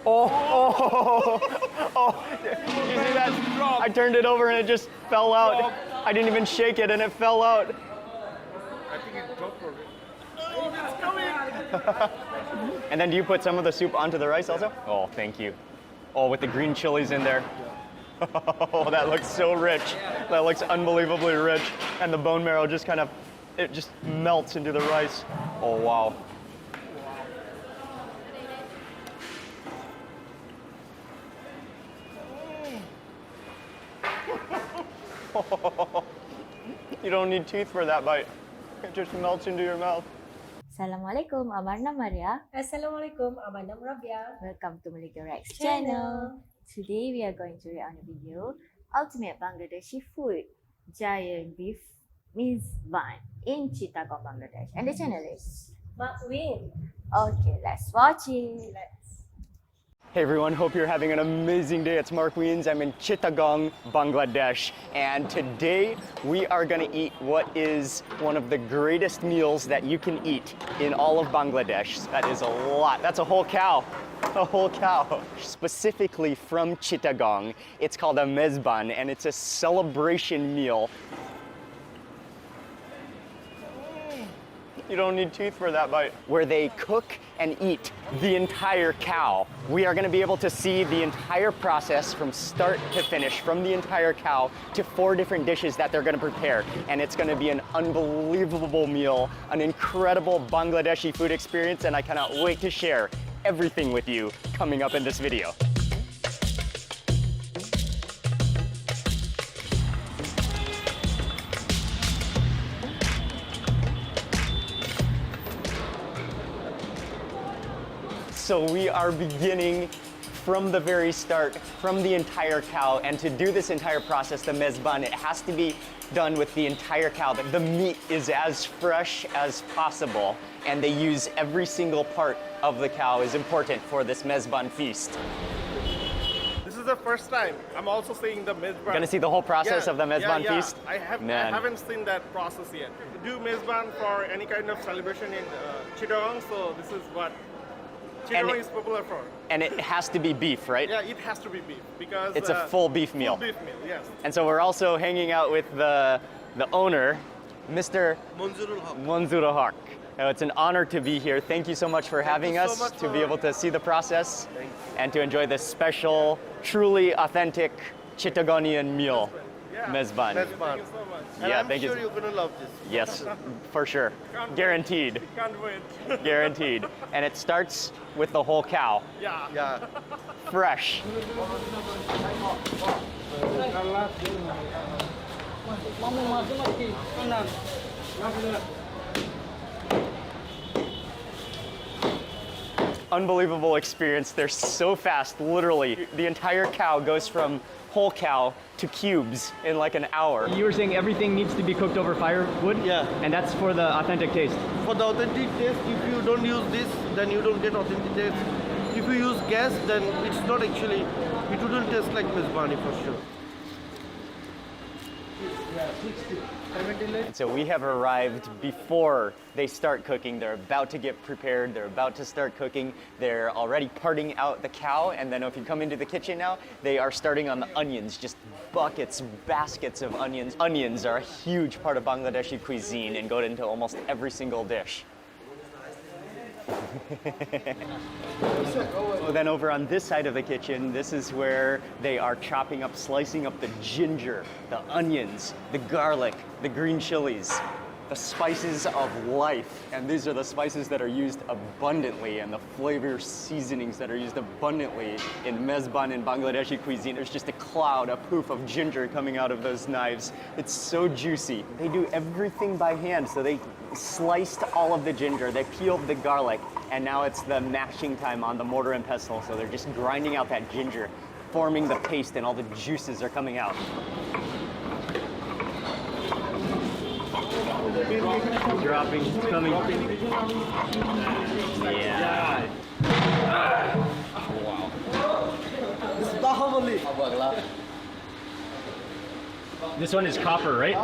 Oh, oh, oh. You see that? I turned it over and it just fell out. I didn't even shake it and it fell out. I think it dropped for it. Oh, it's coming! And then do you put some of the soup onto the rice also? Oh, thank you. Oh, with the green chilies in there. Oh, that looks so rich. That looks unbelievably rich. And the bone marrow just kind of, it just melts into the rice. Oh, wow. You don't need teeth for that bite. It just melts into your mouth. Assalamualaikum, Amarna Maria. Assalamualaikum, Amanam Rabia. Welcome to Malay Rex channel. Today we are going to react on a video, Ultimate Bangladeshi Food, Giant Beef MEZBAN in Chittagong, Bangladesh. And the channel is Makwin. Okay, let's watch it. Hey everyone, hope you're having an amazing day. It's Mark Weens. I'm in Chittagong, Bangladesh. And today we are gonna eat what is one of the greatest meals that you can eat in all of Bangladesh. That is a lot. That's a whole cow. A whole cow. Specifically from Chittagong. It's called a MEZBAN and it's a celebration meal. You don't need teeth for that bite. Where they cook and eat the entire cow. We are gonna be able to see the entire process from start to finish, from the entire cow to 4 different dishes that they're gonna prepare. And it's gonna be an unbelievable meal, an incredible Bangladeshi food experience, and I cannot wait to share everything with you coming up in this video. So we are beginning from the very start, from the entire cow, and to do this entire process, the MEZBAN, it has to be done with the entire cow. The meat is as fresh as possible, and they use every single part of the cow is important for this MEZBAN feast. This is the first time I'm also seeing the MEZBAN. Gonna see the whole process of the MEZBAN feast? I haven't seen that process yet. We do MEZBAN for any kind of celebration in Chittagong, so this is what Chittagong is popular for. And it has to be beef, right? Yeah, it has to be beef because it's a full beef meal. Full beef meal, yes. And so we're also hanging out with the owner, Mr. Manzurul Haq. It's an honor to be here. Thank you so much for having us, to be able to see the process and to enjoy this special, truly authentic Chittagongian meal, MEZBAN. Thank you so much. Yeah, I'm thank sure you. you're gonna love this. Yes, for sure. Guaranteed. Can't wait. Guaranteed. And it starts with the whole cow. Yeah. Fresh. Unbelievable experience. They're so fast, literally. The entire cow goes from whole cow to cubes in like an hour. You were saying everything needs to be cooked over firewood? Yeah. And that's for the authentic taste? For the authentic taste, if you don't use this, then you don't get authentic taste. If you use gas, then it's not actually, it wouldn't taste like MEZBAN for sure. And so we have arrived before they start cooking. They're about to get prepared. They're about to start cooking. They're already parting out the cow. And then if you come into the kitchen now, they are starting on the onions, just buckets, baskets of onions. Onions are a huge part of Bangladeshi cuisine and go into almost every single dish. So then over on this side of the kitchen, this is where they are chopping up, slicing up the ginger, the onions, the garlic, the green chilies, the spices of life. And these are the spices that are used abundantly and the flavor seasonings that are used abundantly in MEZBAN in Bangladeshi cuisine. There's just a cloud, a poof of ginger coming out of those knives. It's so juicy. They do everything by hand. So they sliced all of the ginger, they peeled the garlic, and now it's the mashing time on the mortar and pestle. So they're just grinding out that ginger, forming the paste, and all the juices are coming out. Dropping, it's coming. Yeah. Wow. This one is copper, right?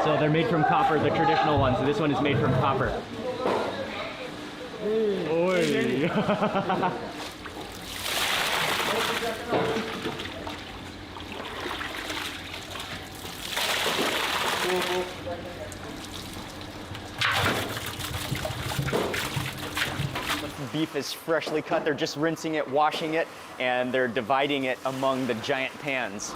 So they're made from copper, the traditional ones. So this one is made from copper. Oy. Beef is freshly cut. They're just rinsing it, washing it, and they're dividing it among the giant pans.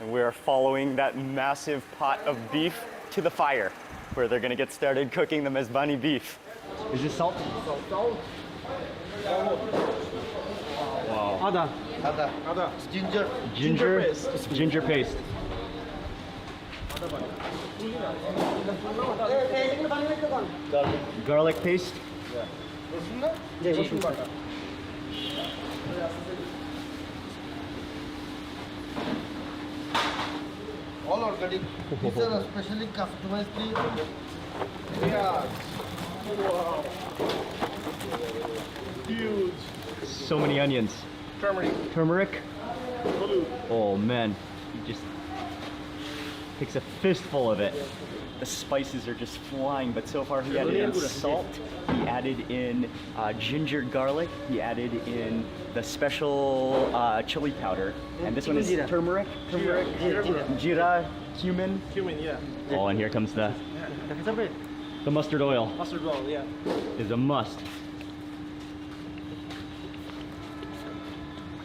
And we are following that massive pot of beef to the fire, where they're gonna get started cooking the mezbani beef. Is this salt? Salt. Wow. Ada. Ginger. Ginger paste. Garlic paste. All organic. These are especially customized. Yeah. Wow. Huge. So many onions. Turmeric. Oh man, he just takes a fistful of it. The spices are just flying, but so far he added in salt, he added in ginger garlic, he added in the special chili powder, and this one is turmeric, jira, cumin. Cumin, yeah. Oh, and here comes the mustard oil. Mustard oil, yeah. Is a must.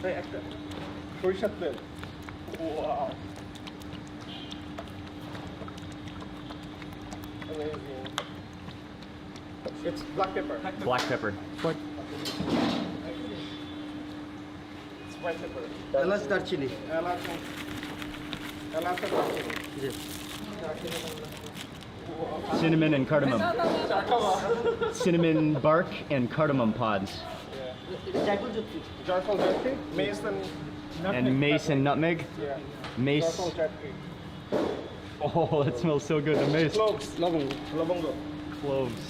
Hey, extra. Soriষার তেল. Wow. Amazing. It's black pepper. Black pepper. It's white pepper. Elas darchini. Cinnamon and cardamom. Cinnamon bark and cardamom pods. Joyful jaggery, mace and nutmeg. And mace and nutmeg. Yeah. Mace. Joyful jaggery. Oh, that smells so good. The mace. Cloves. Lobongo. Cloves.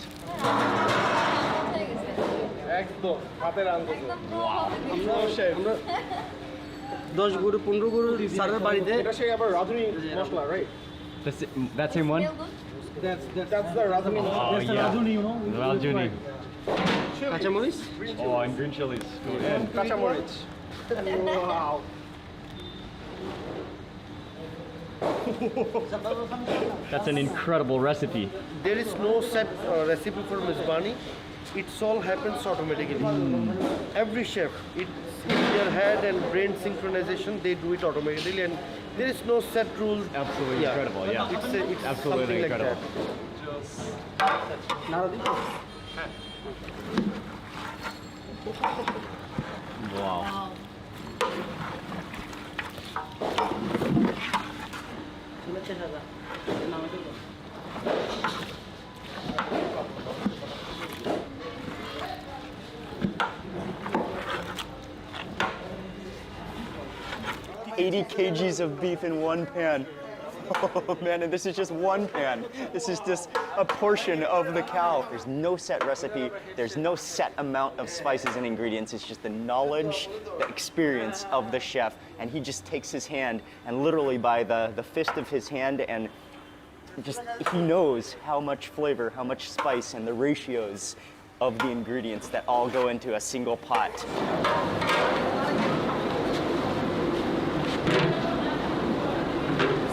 একদম হাতের আঙ্গুল আমরা chef 10 গরু 15 গরু স্যারের বাড়িতে এটা সেই আবার রাঁধুনি মশলা right That same one? that's the রাঁধুনি Oh, yeah. Rajuni. কাঁচামরিচ Oh, and green chilies. Go in. কাঁচামরিচ wow That's an incredible recipe. there is no set recipe for mezbani. It all happens automatically. Every chef, it's in their head and brain synchronization, they do it automatically, and there is no set rule. Absolutely incredible, yeah. It's Absolutely something incredible. Like that. Wow. $80 kgs of beef in one pan. Oh man, and this is just one pan. This is just a portion of the cow. There's no set recipe. There's no set amount of spices and ingredients. It's just the knowledge, the experience of the chef. And he just takes his hand and literally by the fist of his hand and just, he knows how much flavor, how much spice, and the ratios of the ingredients that all go into a single pot.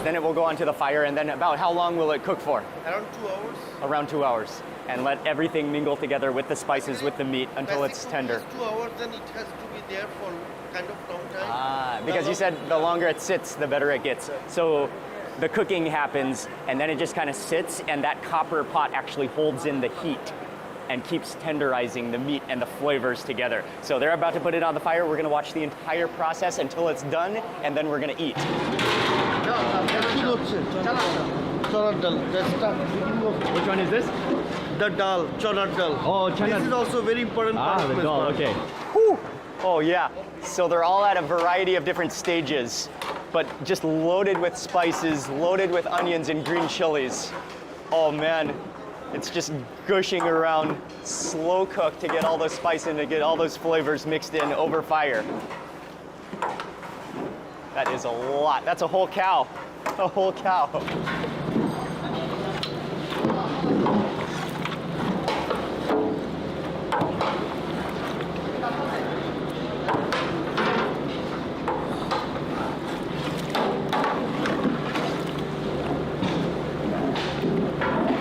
Then it will go onto the fire, and then about how long will it cook for? Around 2 hours. Around 2 hours. And let everything mingle together with the spices, with the meat, until it's Basic tender. cook is 2 hours, then it has to be there for kind of long time. Ah, because you said the longer it sits, the better it gets. So the cooking happens, and then it just kind of sits, and that copper pot actually holds in the heat and keeps tenderizing the meat and the flavors together. So they're about to put it on the fire. We're gonna watch the entire process until it's done, and then we're gonna eat. Which one is this? The dal, chana dal. Oh, chana. This is also very important part of The dal, mezbani. okay. Whew. Oh yeah, so they're all at a variety of different stages, but just loaded with spices, loaded with onions and green chilies. Oh man, It's just gushing around, slow cooked to get all those spice in, to get all those flavors mixed in over fire. That is a lot. That's a whole cow. A whole cow.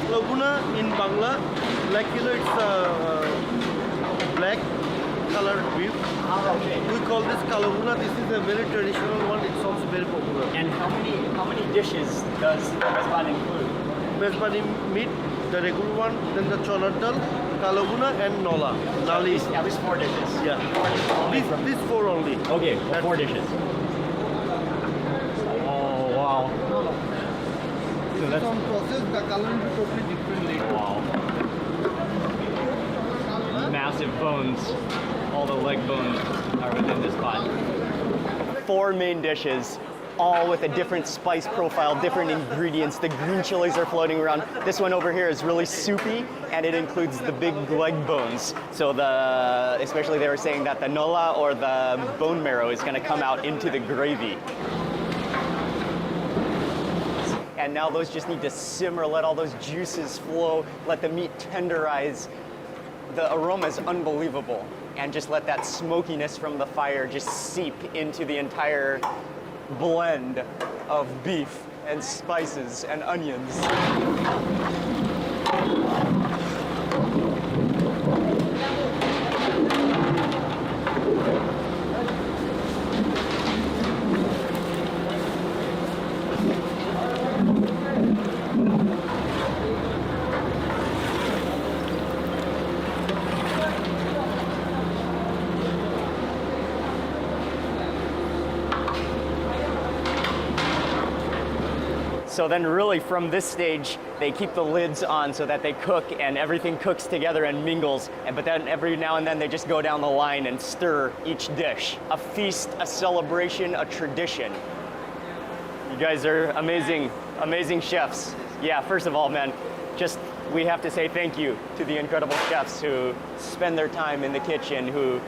Kalaguna in Bangla, black kilo, it's black colored beef. Okay. We call this kalaguna. This is a very traditional one. It's also very popular. And how many dishes does MEZBAN include? Mezbani meat, the regular one, then the cholar dal, kalaguna, and nola. Nali. At least 4 dishes. Yeah. Only from- These four only. Okay, well, 4 dishes. Oh wow. So This that's on process, the color will be totally different later. wow. Massive bones. All the leg bones are within this pot. 4 main dishes, all with a different spice profile, different ingredients. The green chilies are floating around. This one over here is really soupy, and it includes the big leg bones. So especially they were saying that the nola or the bone marrow is going to come out into the gravy. And now those just need to simmer, let all those juices flow, let the meat tenderize. The aroma is unbelievable. And just let that smokiness from the fire just seep into the entire blend of beef and spices and onions. So then really from this stage, they keep the lids on so that they cook and everything cooks together and mingles. But then every now and then they just go down the line and stir each dish. A feast, a celebration, a tradition. You guys are amazing, amazing chefs. Yeah, first of all, man, we have to say thank you to the incredible chefs who spend their time in the kitchen, who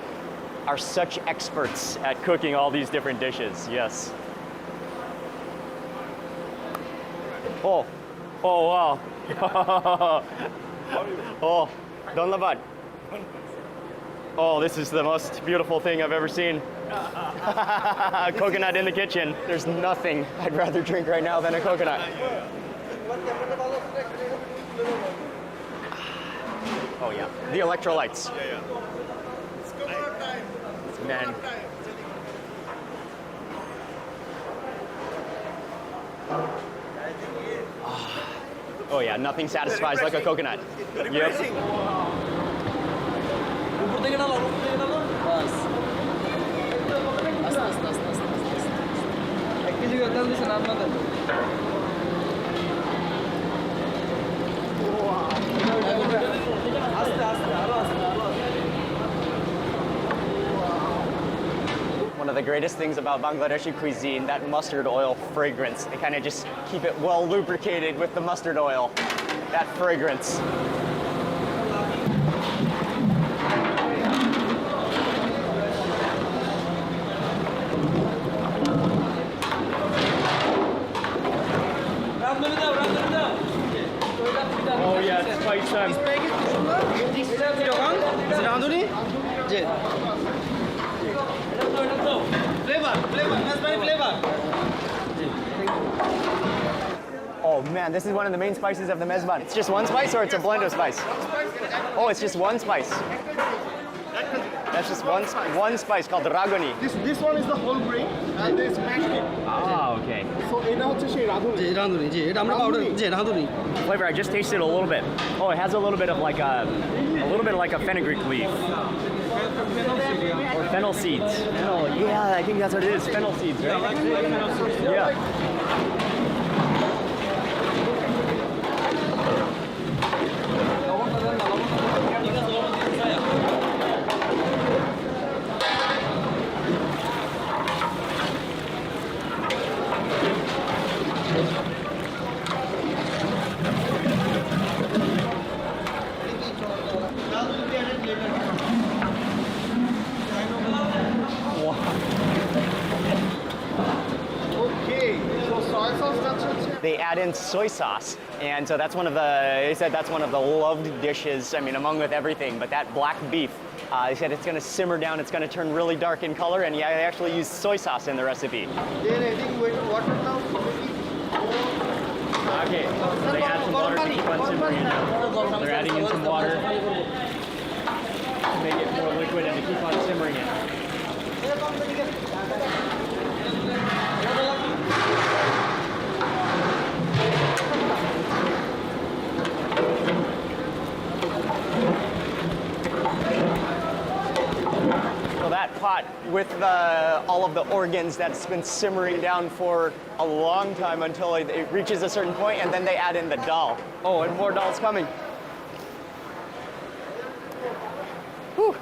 are such experts at cooking all these different dishes. Yes. Oh, wow. Oh, don't labat. Oh, this is the most beautiful thing I've ever seen. Coconut in the kitchen. There's nothing I'd rather drink right now than a coconut. Oh yeah, the electrolytes. Man. Oh yeah, nothing satisfies like a coconut. Yep. One of the greatest things about Bangladeshi cuisine, that mustard oil fragrance. They kind of just keep it well lubricated with the mustard oil. That fragrance. Oh yeah, it's spice time. Oh man, this is one of the main spices of the MEZBAN. It's just one spice or it's a blend of spice? Oh, it's just one spice. That's just one spice called ragoni. This one is the whole grain and they smashed it. Ah, okay. So এটা হচ্ছে সেই রাঁধুনি। রাঁধুনি জি এটা আমরা powder জি রাঁধুনি Flavor, I just tasted a little bit. Oh, it has a little bit of like a fenugreek leaf. Or fennel seeds. Fennel, yeah, I think that's what it is. Fennel seeds, right? Yeah. they add in soy sauce. And so that's they said that's one of the loved dishes, I mean, among with everything, but that black beef, they said it's gonna simmer down, it's gonna turn really dark in color, and yeah, they actually use soy sauce in the recipe. They're adding water now. Okay, so they add some water to keep on simmering now. They're adding in some water to make it more liquid and to keep on simmering it. So that pot with all of the organs that's been simmering down for a long time until it reaches a certain point, and then they add in the dal. Oh, and more dal's coming. Whew.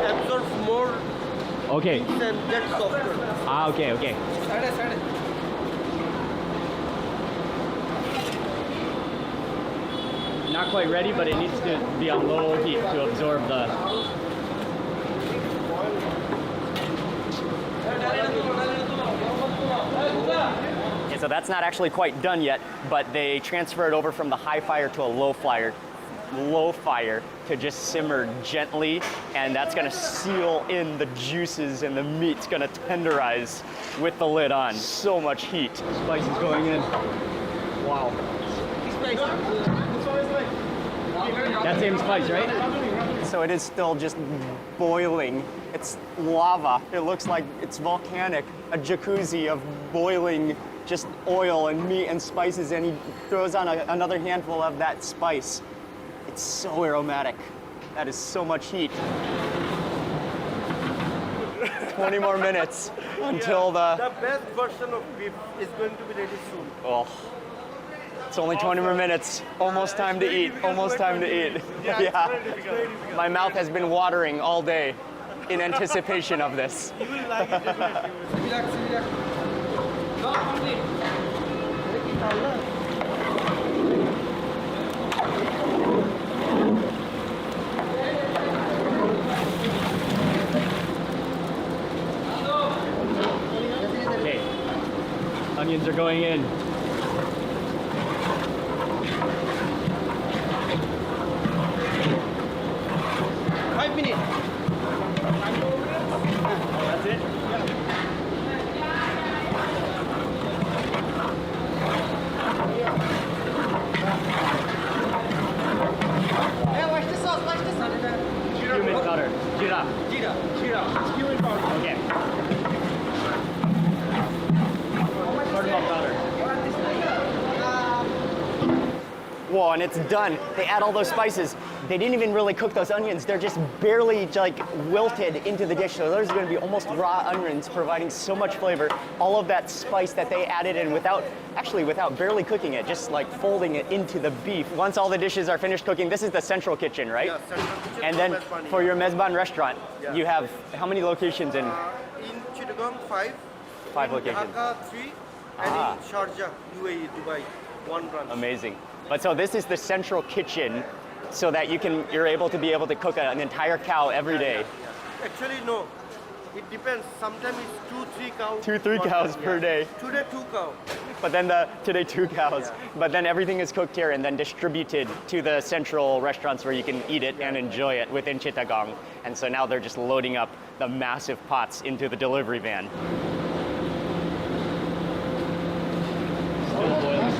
Absorb more Okay. and get softer. Ah, okay, okay. Not quite ready, but it needs to be on low heat to absorb the... Okay, so that's not actually quite done yet, but they transfer it over from the high fire to a low fire to just simmer gently, and that's gonna seal in the juices and the meat's gonna tenderize with the lid on. So much heat. Spice is going in. Wow. That same spice, right? So it is still just boiling. It's lava. It looks like it's volcanic. A jacuzzi of boiling just oil and meat and spices, and he throws on another handful of that spice. It's so aromatic. That is so much heat. 20 more minutes until The best version of beef is going to be ready soon. Oh, it's only 20 more minutes. Almost time to eat. Almost time to eat. Yeah. My mouth has been watering all day in anticipation of this. You will like it definitely. Okay, onions are going in. That's it? Cumin powder. Jira. Cumin powder. Okay. Cardamom powder. Whoa, and it's done. They add all those spices. They didn't even really cook those onions. They're just barely like wilted into the dish. So those are going to be almost raw onions, providing so much flavor. All of that spice that they added in without barely cooking it, just like folding it into the beef. Once all the dishes are finished cooking, this is the central kitchen, right? Yeah, central kitchen And for then MEZBAN, for yeah. your MEZBAN restaurant, Yeah. you have how many locations in? In Chittagong, 5. 5 in locations. Dhaka, 3. And in Sharjah, UAE, Dubai, 1 branch. Amazing. But so this is the central kitchen, so that you're able to cook an entire cow every day. Yeah. Actually, no. It depends. Sometimes it's 2-3 cows. 2-3 per cows day, per day. Today 2 cows. But then today 2 cows. But then everything is cooked here and then distributed to the central restaurants where you can eat it and enjoy it within Chittagong. And so now they're just loading up the massive pots into the delivery van. Still boiling.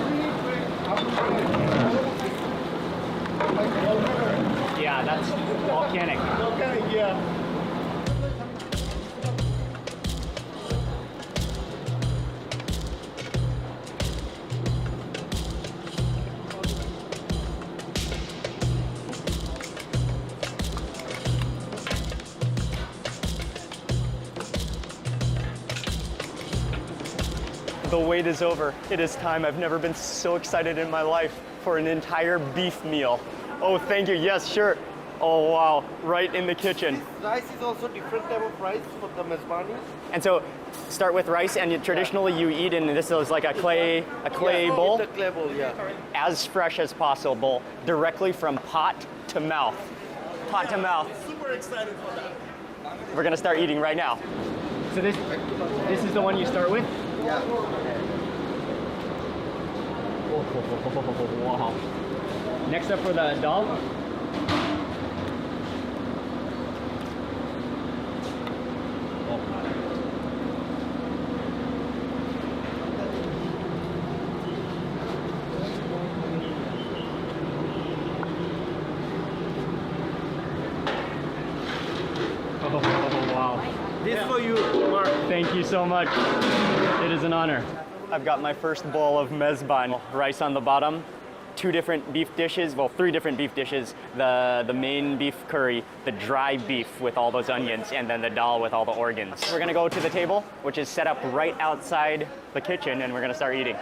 Yeah, that's volcanic. Okay, yeah. The wait is over. It is time. I've never been so excited in my life for an entire beef meal. Oh, thank you. Yes, sure. Oh, wow. Right in the kitchen. This rice is also different type of rice for the mezbani. And so, start with rice, and traditionally you eat in this is like a clay bowl, The clay bowl, yeah. as fresh as possible, directly from pot to mouth. Pot to mouth. Super excited for that. We're gonna start eating right now. So this is the one you start with? Yeah. Wow. Next up for the dal. Oh, wow. This for you, Mark. Thank you so much. It is an honor. I've got my first bowl of mezban. Rice on the bottom, two different beef dishes, well, three different beef dishes. The main beef curry, the dry beef with all those onions, and then the dal with all the organs. We're gonna go to the table, which is set up right outside the kitchen, and we're gonna start eating.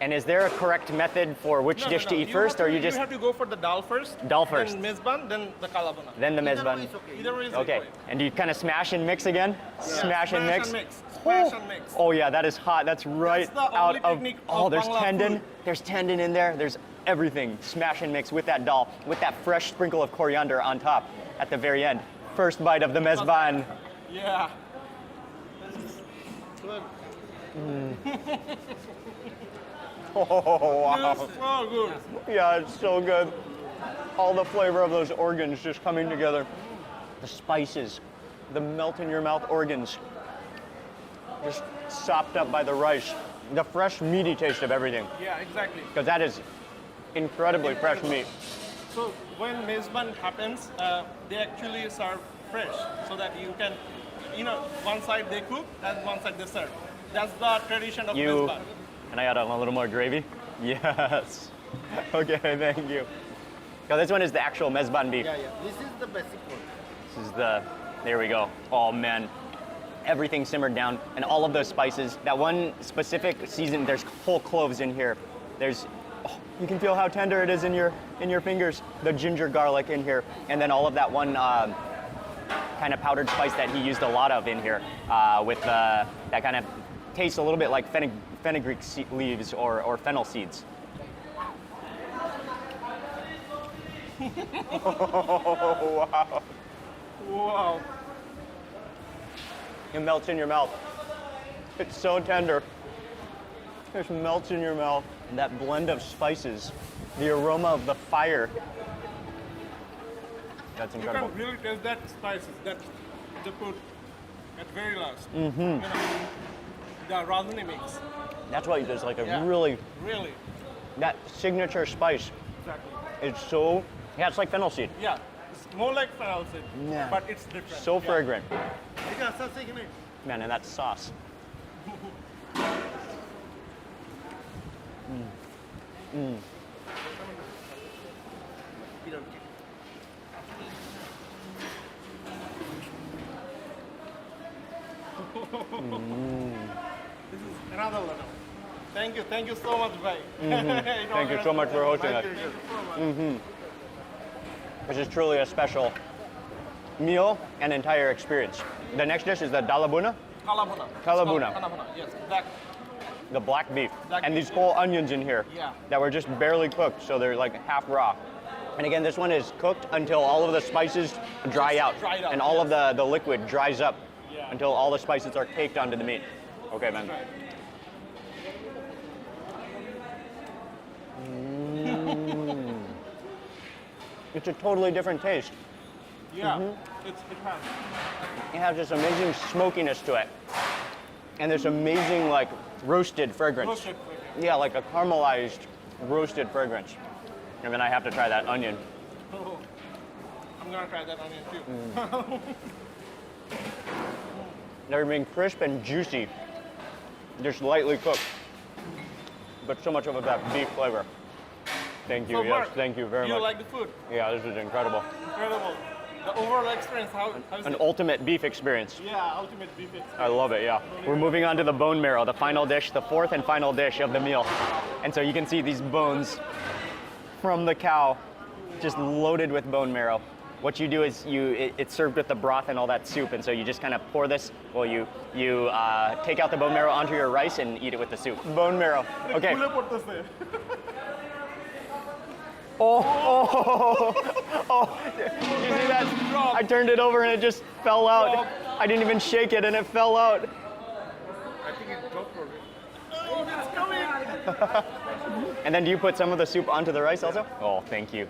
And is there a correct method for which dish to eat first, or you just You have to go for the dal first. Dal first. Then mezban, then the kalabana. then the Either way mezban? is okay. Either way is Okay, and do you kind of smash and mix again? Smash and mix. Smash and mix. Oh yeah, that is hot. That's right the out only of. technique Oh, of there's Bangla tendon. food. There's tendon in there. There's everything. Smash and mix with that dal, with that fresh sprinkle of coriander on top at the very end. First bite of the mezban. Yeah. Good. Oh wow. It's so good. Yeah, it's so good. All the flavor of those organs just coming together. The spices, the melt in your mouth organs, just sopped up by the rice. The fresh meaty taste of everything, Yeah, exactly. because that is incredibly fresh meat. So when mezban happens, they actually serve fresh, so that you can, one side they cook and one side they serve. That's the tradition of mezban. And I add on a little more gravy? Yes. Okay, thank you. Now this one is the actual mezban beef. Yeah, yeah. This is the basic one. This is there we go. Oh man, everything simmered down, and all of those spices. That one specific season, there's whole cloves in here. You can feel how tender it is in your fingers. The ginger garlic in here, and then all of that one kind of powdered spice that he used a lot of in here, with that kind of tastes a little bit like fenugreek leaves or fennel seeds. Oh, wow. Wow. It melts in your mouth. It's so tender. It just melts in your mouth. And that blend of spices, the aroma of the fire. That's You incredible. can really taste that spices that they put at very last. The rathuni mix. That's why there's like a Yeah. really, Really. that signature spice. Exactly. It's so, yeah, it's like fennel seed. Yeah. It's more like fennel seed, Yeah. but it's different. So Yeah. fragrant. Yeah, sir, say again. Man, and that sauce. This is another level. Thank you so much, bhai. Thank you so much for hosting us. Thank you so much. This is truly a special meal and entire experience. The next dish is the dalabuna, Kalabuna. Kalabuna. Kalabuna, yes. Black. the black beef, Black and beef, these whole onions in here Yeah. that were just barely cooked, so they're like half raw. And again, this one is cooked until all of the spices dry out, dried out, and all of yes. the liquid dries up Yeah. until all the spices are caked onto the meat. Okay, man. Right. It's a totally different taste. Yeah. It has. It has this amazing smokiness to it, and this amazing like roasted fragrance. Roasted fragrance. Yeah, like a caramelized roasted fragrance. And then I have to try that onion. Oh, I'm gonna try that onion too. They're being crisp and juicy, just lightly cooked, but so much of that beef flavor. Thank you. So, Yes, Mark, thank you very do much. you like the food? Yeah, this is incredible. Incredible. The overall experience, how is An it? ultimate beef experience. Yeah, ultimate beef experience. I love it, yeah. We're moving on to the bone marrow, the final dish, the fourth and final dish of the meal. And so you can see these bones from the cow, just loaded with bone marrow. What you do is it's served with the broth and all that soup, and so you just kind of pour this, well, you take out the bone marrow onto your rice and eat it with the soup. Bone marrow, okay. Pule porteche. Oh, you see that? I turned it over and it just fell out. I didn't even shake it and it fell out. I think it dropped already. Oh, it's coming. And then do you put some of the soup onto the rice also? Oh, thank you.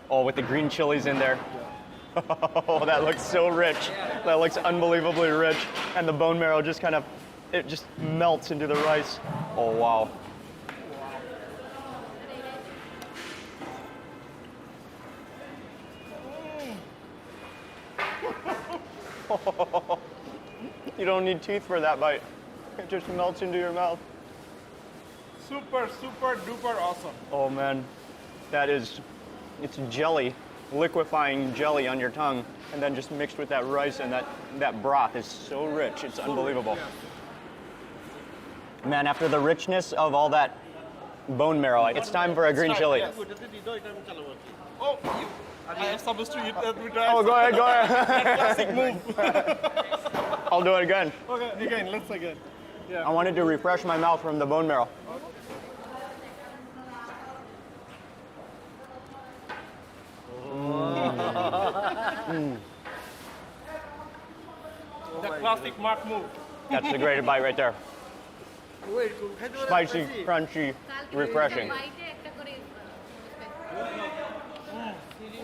Oh, with the green chilies in there. Oh, that looks so rich. That looks unbelievably rich. And the bone marrow just kind of, it just melts into the rice. Oh, wow. You don't need teeth for that bite. It just melts into your mouth. Super, super duper awesome. Oh man, it's jelly, liquefying jelly on your tongue, and then just mixed with that rice, and that broth is so rich, it's unbelievable. Man, after the richness of all that bone marrow, it's time for a green chili. Yes. Oh, I am supposed to eat that with rice. Oh, go ahead, go ahead. Classic move. I'll do it again. Okay, again, let's again. Yeah. I wanted to refresh my mouth from the bone marrow. The classic Mark move. That's the great bite right there. Wait, Spicy, crunchy, refreshing.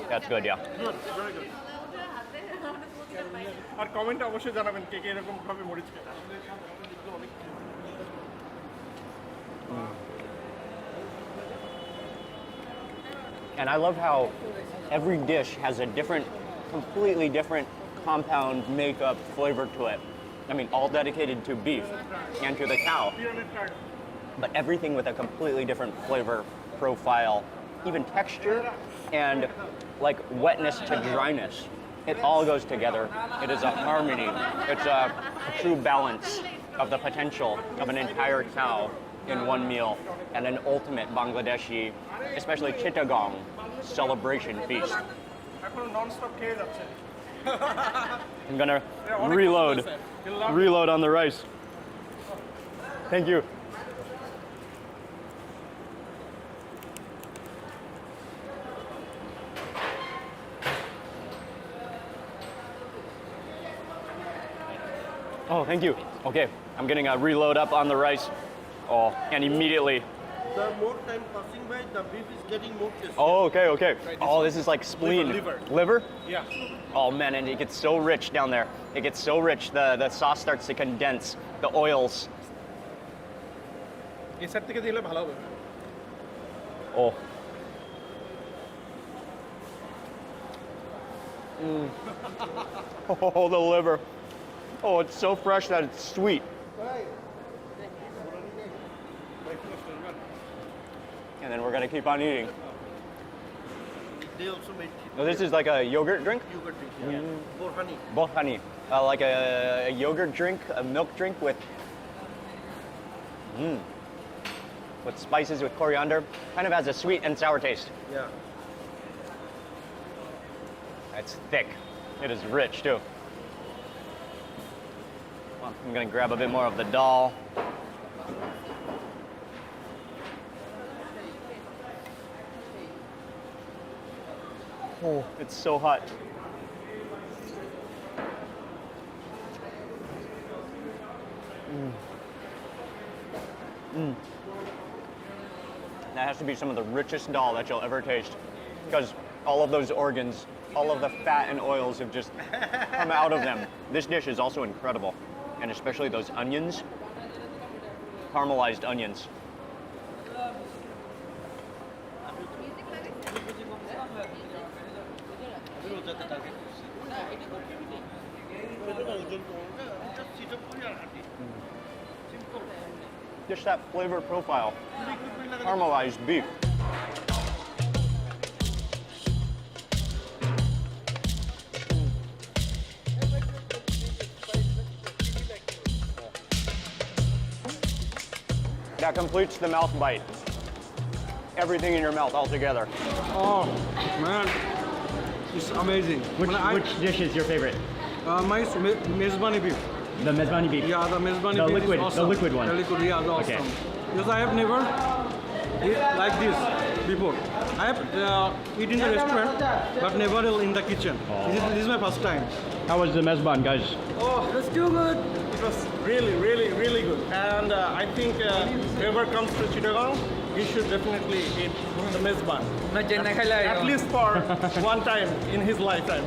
That's good, yeah. Good, very good. আর কমেন্টে অবশ্যই জানাবেন কে কে এরকম ভাবে মরিচ খেতে। And I love how every dish has a different, completely different compound, makeup, flavor to it. I mean, all dedicated to beef and to the cow, pyramid card. but everything with a completely different flavor profile, even texture and like wetness to dryness. It all goes together. It is a harmony. It's a true balance of the potential of an entire cow in one meal and an ultimate Bangladeshi, especially Chittagong, celebration feast. এখন nonstop খেয়ে যাচ্ছে। I'm gonna reload on the rice. Thank you. Oh, thank you. Okay, I'm getting a reload up on the rice. Oh, and immediately. The more time passing by, the beef is getting more tasty. Oh, okay, okay. Oh, this is like spleen. Liver. Liver? Yeah. Oh man, and it gets so rich down there. It gets so rich. The sauce starts to condense. The oils. এই side থেকে দিলে ভালো হবে। Oh. Oh, the liver. Oh, it's so fresh that it's sweet. And then we're gonna keep on eating. They also made Oh, this is like a yogurt drink? yogurt drink. Yeah. More honey. Bohani. Like a yogurt drink, a milk drink with spices, with coriander. Kind of has a sweet and sour taste. Yeah. It's thick. It is rich too. Well, I'm gonna grab a bit more of the dal. Oh, it's so hot. That has to be some of the richest dal that you'll ever taste, because all of those organs, all of the fat and oils have just come out of them. This dish is also incredible, and especially those onions, caramelized onions. Just that flavor profile, caramelized beef. That completes the mouth bite. Everything in your mouth all together. Oh man, it's amazing. Which dish is your favorite? My Mezbani beef. The mezbani beef. Yeah, the Mezbani The beef liquid- is the awesome. liquid one. The liquid, yeah, it's Okay. awesome. Because I have never eat like this before. I have eaten in the restaurant, but never in the kitchen. Oh. This is my first time. How was the mezban, guys? Oh, that's too good. It was really, really, really good. And I think whoever comes to Chittagong, you should definitely eat the mezban. At least for one time in his lifetime.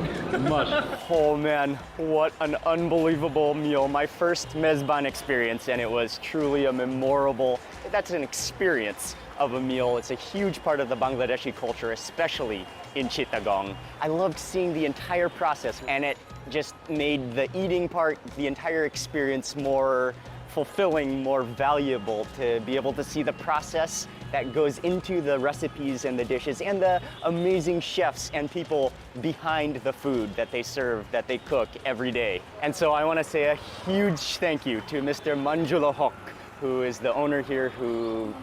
Oh man, what an unbelievable meal. My first mezban experience, and it was truly a memorable, that's an experience of a meal. It's a huge part of the Bangladeshi culture, especially in Chittagong. I loved seeing the entire process, and it just made the eating part, the entire experience more fulfilling, more valuable to be able to see the process that goes into the recipes and the dishes and the amazing chefs and people behind the food that they serve, that they cook every day. And so I want to say a huge thank you to Mr. Manjula Hok, who is the owner here, who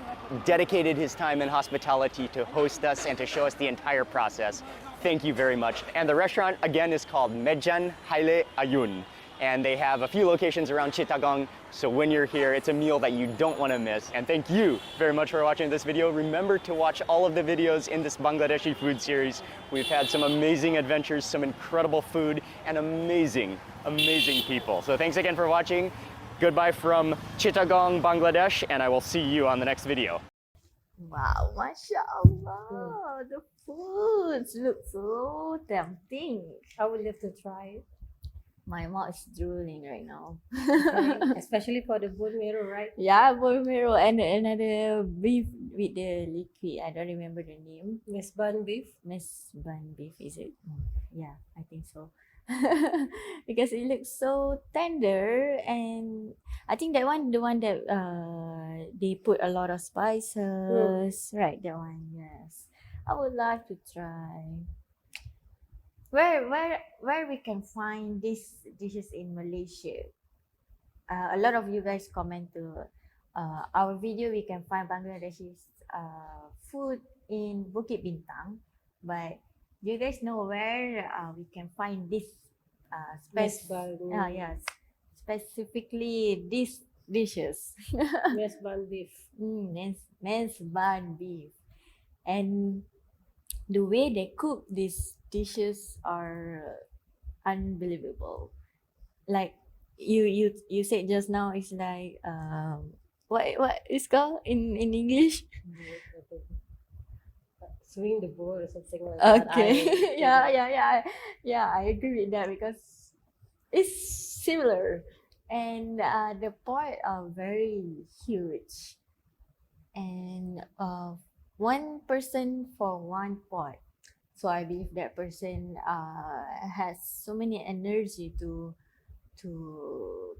dedicated his time and hospitality to host us and to show us the entire process. Thank you very much. And the restaurant, again, is called MEZBAN Haile Ayun. And they have a few locations around Chittagong, so when you're here, it's a meal that you don't want to miss. And thank you very much for watching this video. Remember to watch all of the videos in this Bangladeshi food series. We've had some amazing adventures, some incredible food, and amazing, amazing people. So thanks again for watching. Goodbye from Chittagong, Bangladesh, and I will see you on the next video. Wow, mashallah, the foods look so tempting. I would love to try it. My mouth is drooling right now. Especially for the bone marrow, right? Yeah, bone marrow and another beef with the liquid. I don't remember the name. Mezban beef. MEZBAN beef, is it? Yeah, I think so. Because it looks so tender, and I think that one, the one that they put a lot of spices, right? That one, yes. I would like to try. Where we can find these dishes in Malaysia? A lot of you guys comment to our video. We can find Bangladeshi's food in Bukit Bintang, but do you guys know where we can find this Mezban. yes, specifically these dishes? Mezban beef. MEZBAN beef, and the way they cook these dishes are unbelievable. Like you said just now, it's like what is called in English? Swing the bowl or something like that. Okay. Yeah, I agree with that because it's similar, and the pot are very huge, and one person for one pot. So I believe that person has so many energy to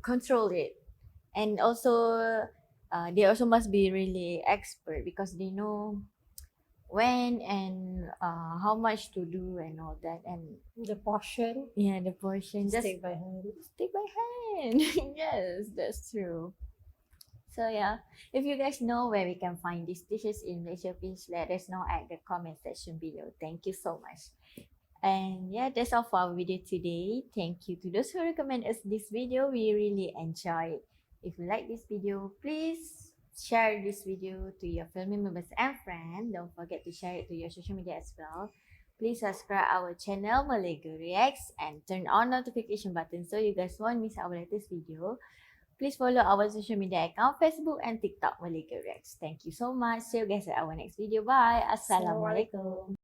control it, and also they also must be really expert because they know when and how much to do and all that, and The portion. yeah, the portion just Take by hand. stick by hand. Yes, that's true. So yeah, if you guys know where we can find these dishes in Malaysia, please let us know at the comment section below. Thank you so much. And yeah, that's all for our video today. Thank you to those who recommend us this video. We really enjoy it. If you like this video, please share this video to your family members and friends. Don't forget to share it to your social media as well. Please subscribe our channel Malay Girl Reacts and turn on notification button so you guys won't miss our latest video. Please follow our social media account, Facebook and TikTok Malay Girl Reacts. Thank you so much. See you guys at our next video. Bye. Assalamualaikum.